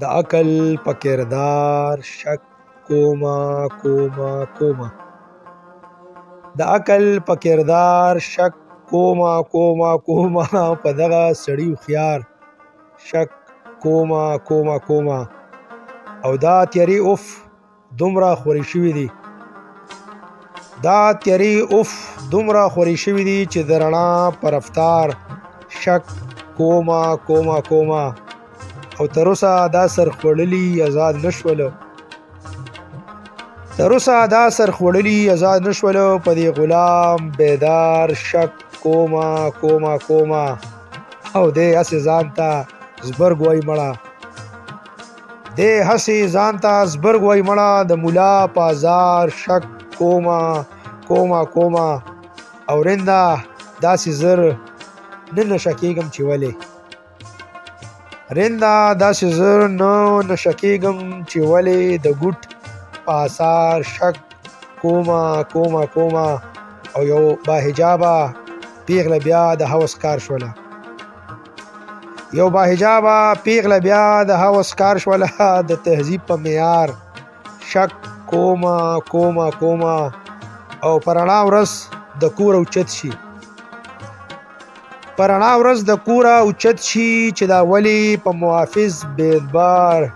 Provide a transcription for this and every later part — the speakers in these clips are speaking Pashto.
د عقل په کردار شک کومه د عقل په کردار شک کومه په دغه سړي هوښیار شک کومه او دا تیارې اوف دومره خورې شوي دي چې د رڼا په رفتار شک کومه او تر اوسه دا سرخوړلي آزاد نشولو په دې غلام بیدار شک کومه او دې هسې ځان ته زبرګ وایي مړه د مولا بازار شک کومه او رنده داسې زر نه نشه کېږم چې ولې د ګوټ په آثار شک کومه او یو باحجابه پیغله بیا د هوس کار شوله د تهذیب په معیار شک کومه او پرانا ورځ د کوره اوچت شي چې دا ولی په محافظ بیدبار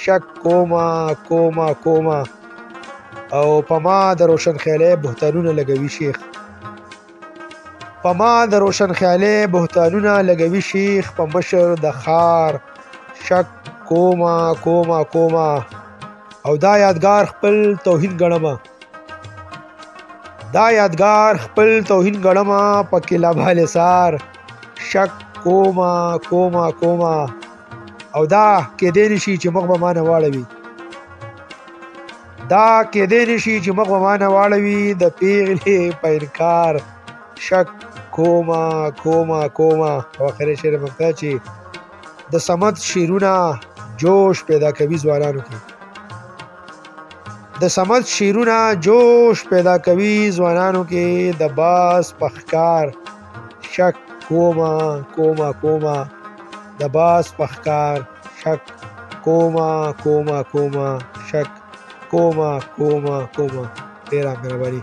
شک کومه او په ما د روشن خیالي بهتانونه لګوي شیخ په مشر د خار شک کومه او دا یادگار خپل توهین ګڼمه په کلا بالسار شک کومه او دا کېدی نشي چې مخ به ما نه واړوي د پیغلې په انکار شک کومه او اخر شعر مفتا چې د صمد شیرونه جوش پیدا کوي ځوانانو کې د باز پخکار شک کومه د باز پخکار شک کومه شک کومه ډیره مهرباني